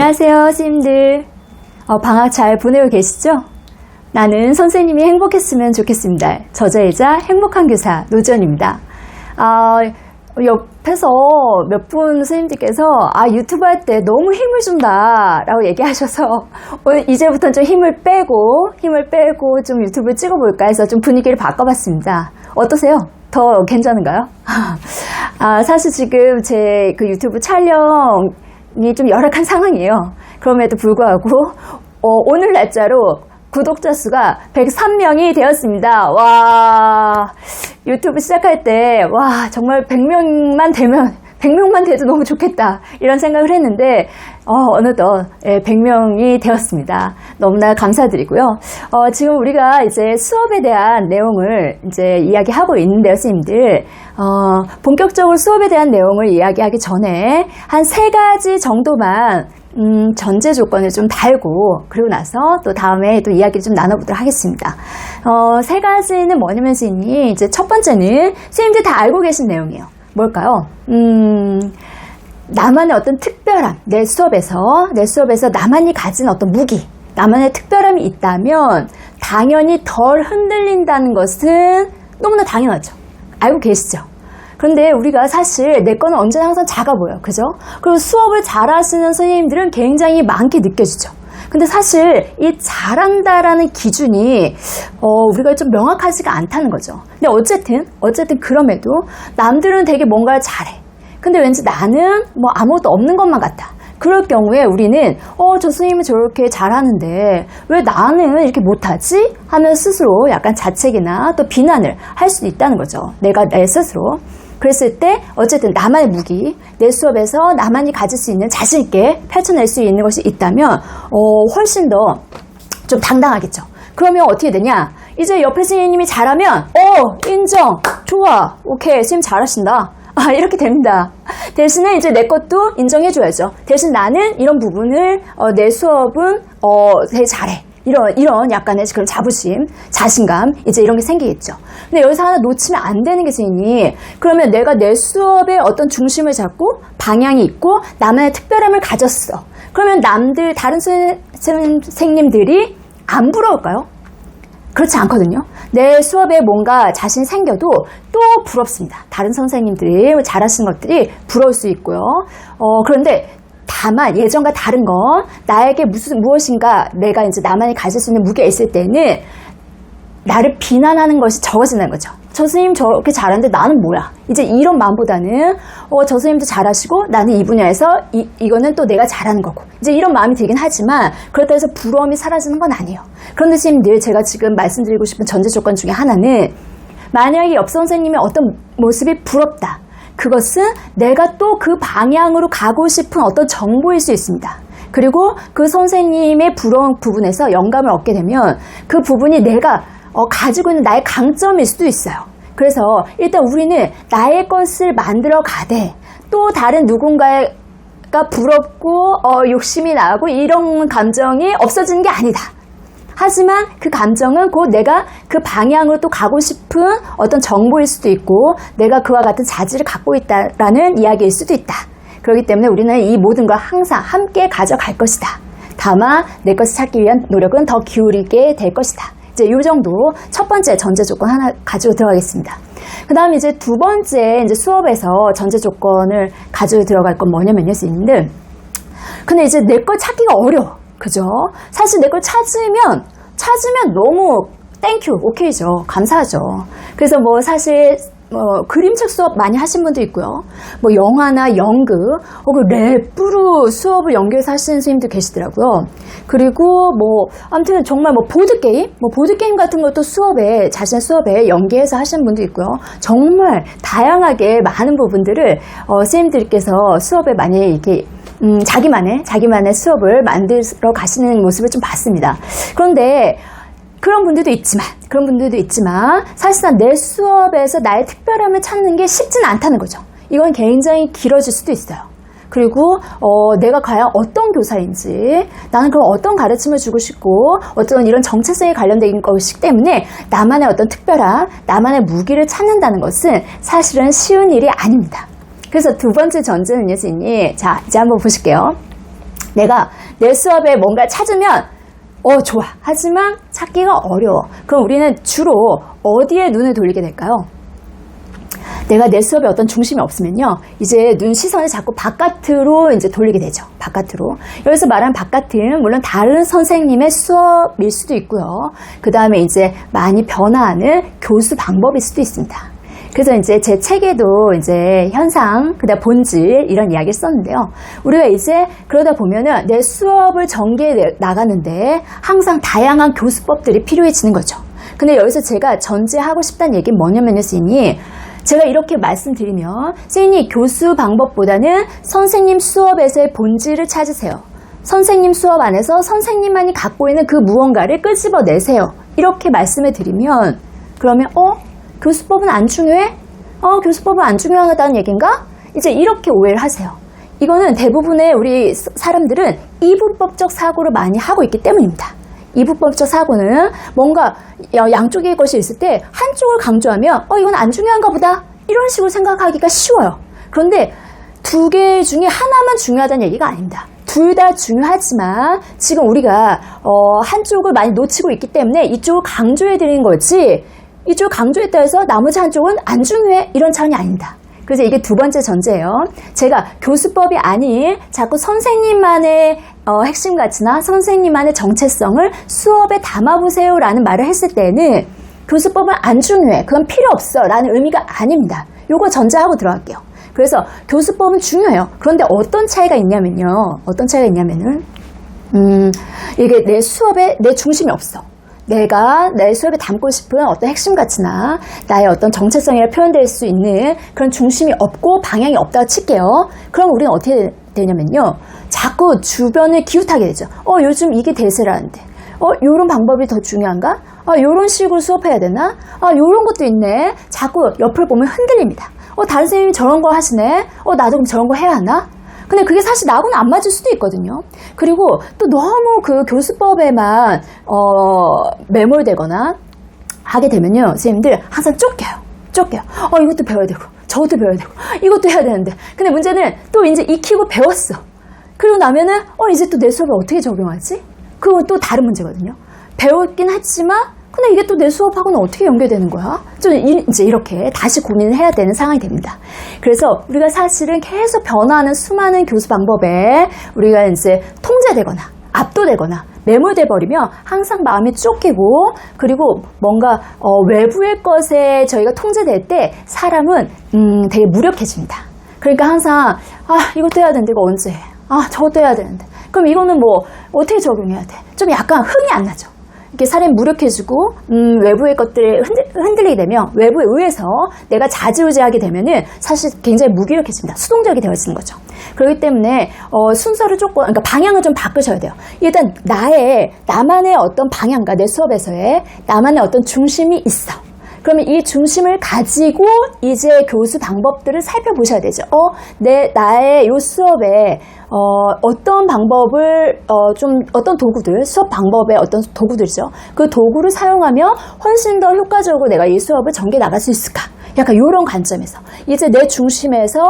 안녕하세요, 선생님들. 방학 잘 보내고 계시죠? 나는 선생님이 행복했으면 좋겠습니다. 저자이자 행복한 교사 노지연입니다. 옆에서 몇 분 선생님들께서 유튜브 할 때 너무 힘을 준다 라고 얘기하셔서 오늘 이제부터는 좀 힘을 빼고 좀 유튜브를 찍어볼까 해서 좀 분위기를 바꿔봤습니다. 어떠세요? 더 괜찮은가요? 사실 지금 제 그 유튜브 촬영이 좀 열악한 상황이에요. 그럼에도 불구하고 오늘 날짜로 구독자 수가 103명이 되었습니다. 와, 유튜브 시작할 때 정말 100명만 돼도 너무 좋겠다 이런 생각을 했는데 어느덧 100명이 되었습니다. 너무나 감사드리고요. 지금 우리가 이제 수업에 대한 내용을 이제 이야기하고 있는데요, 선생님들. 본격적으로 수업에 대한 내용을 이야기하기 전에 한 3가지 정도만 전제 조건을 좀 달고 그리고 나서 또 다음에 또 이야기를 좀 나눠보도록 하겠습니다. 3가지는 뭐냐면 선생님이 이제 첫 번째는 선생님들 다 알고 계신 내용이에요. 뭘까요? 나만의 어떤 특별함, 내 수업에서 나만이 가진 어떤 무기, 나만의 특별함이 있다면 당연히 덜 흔들린다는 것은 너무나 당연하죠. 알고 계시죠? 그런데 우리가 사실 내 거는 언제나 항상 작아 보여요. 그죠? 그리고 수업을 잘하시는 선생님들은 굉장히 많게 느껴지죠. 근데 사실 이 잘한다라는 기준이 우리가 좀 명확하지가 않다는 거죠. 근데 어쨌든 그럼에도 남들은 되게 뭔가를 잘해. 근데 왠지 나는 뭐 아무것도 없는 것만 같다. 그럴 경우에 우리는 저 선생님은 저렇게 잘하는데 왜 나는 이렇게 못하지? 하면 스스로 약간 자책이나 또 비난을 할 수도 있다는 거죠. 내가 내 스스로. 그랬을 때 어쨌든 나만의 무기, 내 수업에서 나만이 가질 수 있는 자신 있게 펼쳐낼 수 있는 것이 있다면 훨씬 더 좀 당당하겠죠. 그러면 어떻게 되냐? 이제 옆에 선생님이 잘하면 인정, 좋아, 오케이, 선생님 잘하신다. 이렇게 됩니다. 대신에 이제 내 것도 인정해줘야죠. 대신 나는 이런 부분을 내 수업은 되게 잘해. 이런 약간의 그런 자부심, 자신감, 이제 이런 게 생기겠죠. 근데 여기서 하나 놓치면 안 되는 게 선생님이, 그러면 내가 내 수업에 어떤 중심을 잡고 방향이 있고 나만의 특별함을 가졌어. 그러면 다른 선생님들이 안 부러울까요? 그렇지 않거든요. 내 수업에 뭔가 자신 생겨도 또 부럽습니다. 다른 선생님들이 잘하시는 것들이 부러울 수 있고요. 그런데 다만 예전과 다른 건 나에게 무엇인가 내가 이제 나만이 가질 수 있는 무게가 있을 때는 나를 비난하는 것이 적어진다는 거죠. 저 선생님 저렇게 잘하는데 나는 뭐야? 이제 이런 마음보다는 저 선생님도 잘하시고 나는 이 분야에서 이거는 또 내가 잘하는 거고 이제 이런 마음이 들긴 하지만 그렇다고 해서 부러움이 사라지는 건 아니에요. 그런데 선생님들 제가 지금 말씀드리고 싶은 전제 조건 중에 하나는 만약에 옆 선생님의 어떤 모습이 부럽다. 그것은 내가 또 그 방향으로 가고 싶은 어떤 정보일 수 있습니다. 그리고 그 선생님의 부러운 부분에서 영감을 얻게 되면 그 부분이 내가 가지고 있는 나의 강점일 수도 있어요. 그래서 일단 우리는 나의 것을 만들어 가되 또 다른 누군가가 부럽고 욕심이 나고 이런 감정이 없어지는 게 아니다. 하지만 그 감정은 곧 내가 그 방향으로 또 가고 싶은 어떤 정보일 수도 있고 내가 그와 같은 자질을 갖고 있다라는 이야기일 수도 있다. 그렇기 때문에 우리는 이 모든 걸 항상 함께 가져갈 것이다. 다만 내 것을 찾기 위한 노력은 더 기울이게 될 것이다. 이제 이 정도 첫 번째 전제 조건 하나 가지고 들어가겠습니다. 그 다음에 이제 두 번째 이제 수업에서 전제 조건을 가지고 들어갈 건 뭐냐면요, 선생님들. 근데 이제 내 걸 찾기가 어려워. 그죠? 사실 내 걸 찾으면 너무 땡큐, 오케이죠. 감사하죠. 그래서 사실 그림책 수업 많이 하신 분도 있고요. 영화나 연극, 랩으로 수업을 연결해서 하시는 선생님도 계시더라고요. 그리고 아무튼 정말 보드게임 같은 것도 자신의 수업에 연계해서 하시는 분도 있고요. 정말 다양하게 많은 부분들을 선생님들께서 수업에 많이 이렇게 자기만의 수업을 만들어 가시는 모습을 좀 봤습니다. 그런데 그런 분들도 있지만 사실상 내 수업에서 나의 특별함을 찾는 게 쉽지는 않다는 거죠. 이건 굉장히 길어질 수도 있어요. 그리고 내가 과연 어떤 교사인지, 나는 그럼 어떤 가르침을 주고 싶고 어떤 이런 정체성에 관련된 것이기 때문에 나만의 어떤 특별함, 나만의 무기를 찾는다는 것은 사실은 쉬운 일이 아닙니다. 그래서 두 번째 전제는요, 선생님. 자, 이제 한번 보실게요. 내가 내 수업에 뭔가 찾으면 좋아. 하지만 찾기가 어려워. 그럼 우리는 주로 어디에 눈을 돌리게 될까요? 내가 내 수업에 어떤 중심이 없으면요. 이제 눈 시선을 자꾸 바깥으로 이제 돌리게 되죠. 바깥으로. 여기서 말하는 바깥은 물론 다른 선생님의 수업일 수도 있고요. 그 다음에 이제 많이 변화하는 교수 방법일 수도 있습니다. 그래서 이제 제 책에도 이제 현상, 그다음 본질 이런 이야기를 썼는데요. 우리가 이제 그러다 보면은 내 수업을 전개해 나가는데 항상 다양한 교수법들이 필요해지는 거죠. 근데 여기서 제가 전제하고 싶다는 얘기는 뭐냐면요, 선생님. 제가 이렇게 말씀드리면 선생님 교수 방법보다는 선생님 수업에서의 본질을 찾으세요. 선생님 수업 안에서 선생님만이 갖고 있는 그 무언가를 끄집어내세요. 이렇게 말씀을 드리면 그러면 교수법은 안 중요해? 교수법은 안 중요하다는 얘기인가? 이제 이렇게 오해를 하세요. 이거는 대부분의 우리 사람들은 이분법적 사고를 많이 하고 있기 때문입니다. 이분법적 사고는 뭔가 양쪽의 것이 있을 때 한쪽을 강조하면 이건 안 중요한가 보다 이런 식으로 생각하기가 쉬워요. 그런데 두 개 중에 하나만 중요하다는 얘기가 아닙니다. 둘 다 중요하지만 지금 우리가 한쪽을 많이 놓치고 있기 때문에 이쪽을 강조해 드리는 거지 이쪽을 강조했다 해서 나머지 한쪽은 안 중요해 이런 차원이 아닙니다. 그래서 이게 두 번째 전제예요. 제가 교수법이 아닌 자꾸 선생님만의 핵심 가치나 선생님만의 정체성을 수업에 담아보세요 라는 말을 했을 때는 교수법은 안 중요해. 그건 필요 없어 라는 의미가 아닙니다. 요거 전제하고 들어갈게요. 그래서 교수법은 중요해요. 그런데 어떤 차이가 있냐면요. 어떤 차이가 있냐면은 이게 내 수업에 내 중심이 없어. 내가 내 수업에 담고 싶은 어떤 핵심 가치나 나의 어떤 정체성이라 표현될 수 있는 그런 중심이 없고 방향이 없다고 칠게요. 그럼 우리는 어떻게 되냐면요. 자꾸 주변을 기웃하게 되죠. 요즘 이게 대세라는데. 요런 방법이 더 중요한가? 요런 식으로 수업해야 되나? 요런 것도 있네. 자꾸 옆을 보면 흔들립니다. 다른 선생님이 저런 거 하시네. 나도 그럼 저런 거 해야 하나? 근데 그게 사실 나하고는 안 맞을 수도 있거든요. 그리고 또 너무 그 교수법에만 매몰되거나 하게 되면요. 선생님들 항상 쫓겨요. 이것도 배워야 되고 저것도 배워야 되고 이것도 해야 되는데 근데 문제는 또 이제 익히고 배웠어. 그리고 나면은 이제 또 내 수업에 어떻게 적용하지? 그건 또 다른 문제거든요. 배웠긴 했지만 근데 이게 또 내 수업하고는 어떻게 연결되는 거야? 좀 이제 이렇게 다시 고민을 해야 되는 상황이 됩니다. 그래서 우리가 사실은 계속 변화하는 수많은 교수 방법에 우리가 이제 통제되거나 압도되거나 매몰돼 버리면 항상 마음이 쫓기고 그리고 뭔가 외부의 것에 저희가 통제될 때 사람은 되게 무력해집니다. 그러니까 항상 이것도 해야 되는데 이거 언제 해? 저것도 해야 되는데 그럼 이거는 뭐 어떻게 적용해야 돼? 좀 약간 흥이 안 나죠. 이렇게 사람이 무력해지고 외부의 것들에 흔들리게 되면 외부에 의해서 내가 좌지우지하게 되면은 사실 굉장히 무기력해집니다. 수동적이 되어지는 거죠. 그렇기 때문에 순서를 그러니까 방향을 좀 바꾸셔야 돼요. 일단 나만의 어떤 방향과 내 수업에서의 나만의 어떤 중심이 있어. 그러면 이 중심을 가지고 이제 교수 방법들을 살펴보셔야 되죠. 나의 요 수업에 어떤 방법을 어떤 도구들, 수업 방법의 어떤 도구들이죠. 그 도구를 사용하면 훨씬 더 효과적으로 내가 이 수업을 전개 나갈 수 있을까? 약간 이런 관점에서 이제 내 중심에서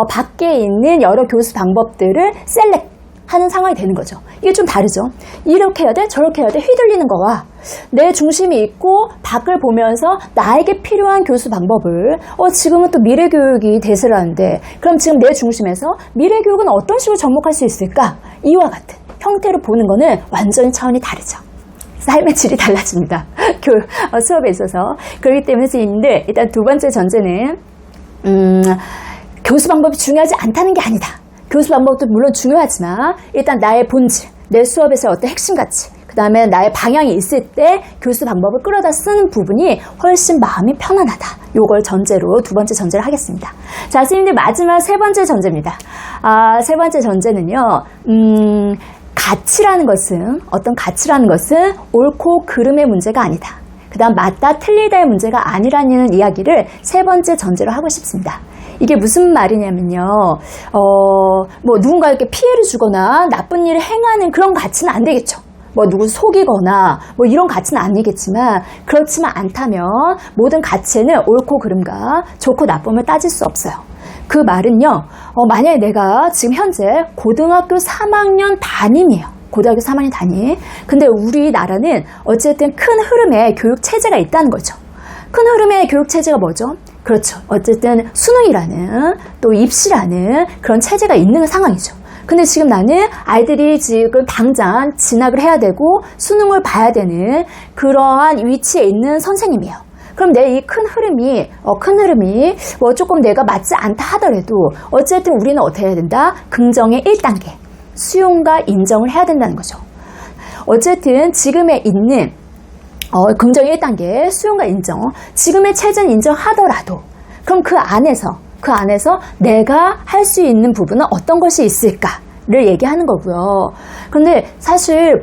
밖에 있는 여러 교수 방법들을 셀렉 하는 상황이 되는 거죠. 이게 좀 다르죠. 이렇게 해야 돼, 저렇게 해야 돼, 휘둘리는 거와 내 중심이 있고 밖을 보면서 나에게 필요한 교수 방법을 지금은 또 미래교육이 대세를 하는데 그럼 지금 내 중심에서 미래교육은 어떤 식으로 접목할 수 있을까? 이와 같은 형태로 보는 거는 완전히 차원이 다르죠. 삶의 질이 달라집니다. 수업에 있어서. 그렇기 때문에 선생님들 일단 두 번째 전제는 교수 방법이 중요하지 않다는 게 아니다. 교수 방법도 물론 중요하지만 일단 나의 본질, 내 수업에서 어떤 핵심 가치, 그 다음에 나의 방향이 있을 때 교수 방법을 끌어다 쓰는 부분이 훨씬 마음이 편안하다. 요걸 전제로 두 번째 전제를 하겠습니다. 자, 선생님들 마지막 세 번째 전제입니다. 세 번째 전제는요. 어떤 가치라는 것은 옳고 그름의 문제가 아니다. 그 다음 맞다 틀리다의 문제가 아니라는 이야기를 세 번째 전제로 하고 싶습니다. 이게 무슨 말이냐면요. 뭐 누군가에게 피해를 주거나 나쁜 일을 행하는 그런 가치는 안 되겠죠. 뭐 누구 속이거나 뭐 이런 가치는 아니겠지만 그렇지만 않다면 모든 가치에는 옳고 그름과 좋고 나쁨을 따질 수 없어요. 그 말은요, 만약에 내가 지금 현재 고등학교 3학년 담임이에요. 고등학교 3학년 담임. 근데 우리나라는 어쨌든 큰 흐름의 교육 체제가 있다는 거죠. 큰 흐름의 교육 체제가 뭐죠? 그렇죠. 어쨌든 수능이라는 또 입시라는 그런 체제가 있는 상황이죠. 근데 지금 나는 아이들이 지금 당장 진학을 해야 되고 수능을 봐야 되는 그러한 위치에 있는 선생님이에요. 그럼 내 이 큰 흐름이 뭐 조금 내가 맞지 않다 하더라도 어쨌든 우리는 어떻게 해야 된다? 긍정의 1단계. 수용과 인정을 해야 된다는 거죠. 어쨌든 지금에 있는 긍정의 1단계, 수용과 인정. 지금의 체제는 인정하더라도 그럼 그 안에서 내가 할 수 있는 부분은 어떤 것이 있을까를 얘기하는 거고요. 근데 사실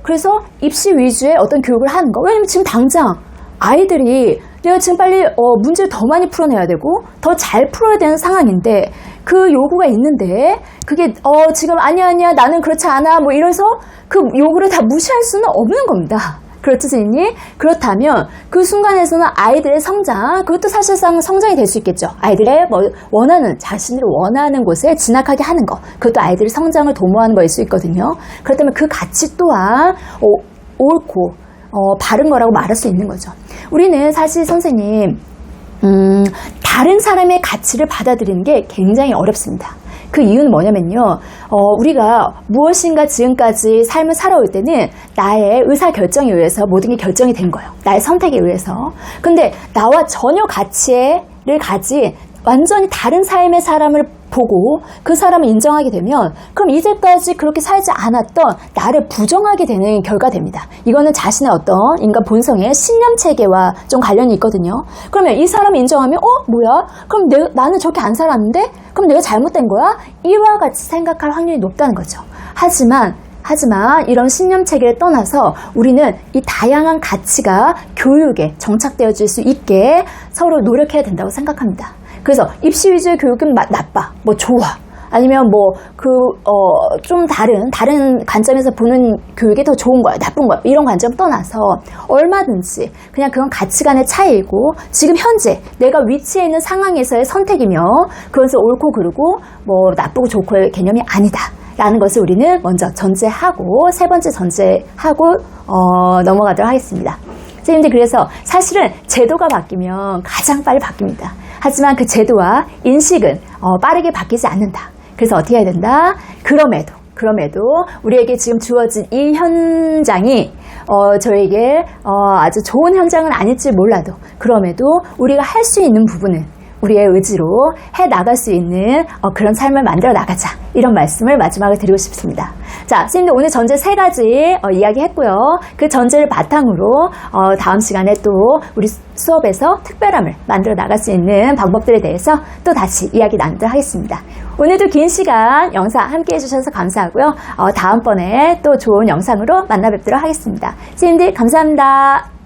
그래서 입시 위주의 어떤 교육을 하는 거. 왜냐면 지금 당장 아이들이 내가 지금 빨리 문제를 더 많이 풀어내야 되고 더 잘 풀어야 되는 상황인데 그 요구가 있는데 그게 지금 아니야 나는 그렇지 않아 뭐 이래서 그 요구를 다 무시할 수는 없는 겁니다. 그렇죠, 선생님? 그렇다면 그 순간에서는 아이들의 성장, 그것도 사실상 성장이 될 수 있겠죠. 아이들의 자신들이 원하는 곳에 진학하게 하는 거. 그것도 아이들의 성장을 도모하는 거일 수 있거든요. 그렇다면 그 가치 또한 옳고 바른 거라고 말할 수 있는 거죠. 우리는 사실 선생님, 다른 사람의 가치를 받아들이는 게 굉장히 어렵습니다. 그 이유는 뭐냐면요. 우리가 무엇인가 지금까지 삶을 살아올 때는 나의 의사결정에 의해서 모든 게 결정이 된 거예요. 나의 선택에 의해서. 근데 나와 전혀 가치를 가진 완전히 다른 삶의 사람을 보고 그 사람을 인정하게 되면 그럼 이제까지 그렇게 살지 않았던 나를 부정하게 되는 결과됩니다. 이거는 자신의 어떤 인간 본성의 신념체계와 좀 관련이 있거든요. 그러면 이 사람을 인정하면 뭐야? 그럼 나는 저렇게 안 살았는데? 그럼 내가 잘못된 거야? 이와 같이 생각할 확률이 높다는 거죠. 하지만 이런 신념체계를 떠나서 우리는 이 다양한 가치가 교육에 정착되어질 수 있게 서로 노력해야 된다고 생각합니다. 그래서 입시 위주의 교육은 나빠, 좋아. 아니면 좀 다른 관점에서 보는 교육이 더 좋은 거야, 나쁜 거야. 이런 관점 떠나서 얼마든지 그냥 그건 가치관의 차이이고 지금 현재 내가 위치해 있는 상황에서의 선택이며 그것을 옳고 그르고 나쁘고 좋고의 개념이 아니다. 라는 것을 우리는 먼저 전제하고 세 번째 전제하고 넘어가도록 하겠습니다. 선생님들 그래서 사실은 제도가 바뀌면 가장 빨리 바뀝니다. 하지만 그 제도와 인식은 빠르게 바뀌지 않는다. 그래서 어떻게 해야 된다? 그럼에도 우리에게 지금 주어진 이 현장이 저에게 아주 좋은 현장은 아닐지 몰라도 그럼에도 우리가 할 수 있는 부분은 우리의 의지로 해나갈 수 있는 그런 삶을 만들어 나가자. 이런 말씀을 마지막으로 드리고 싶습니다. 자, 선생님들 오늘 전제 3가지 이야기했고요. 그 전제를 바탕으로 다음 시간에 또 우리 수업에서 특별함을 만들어 나갈 수 있는 방법들에 대해서 또 다시 이야기 나누도록 하겠습니다. 오늘도 긴 시간 영상 함께 해주셔서 감사하고요. 다음번에 또 좋은 영상으로 만나 뵙도록 하겠습니다. 선생님들 감사합니다.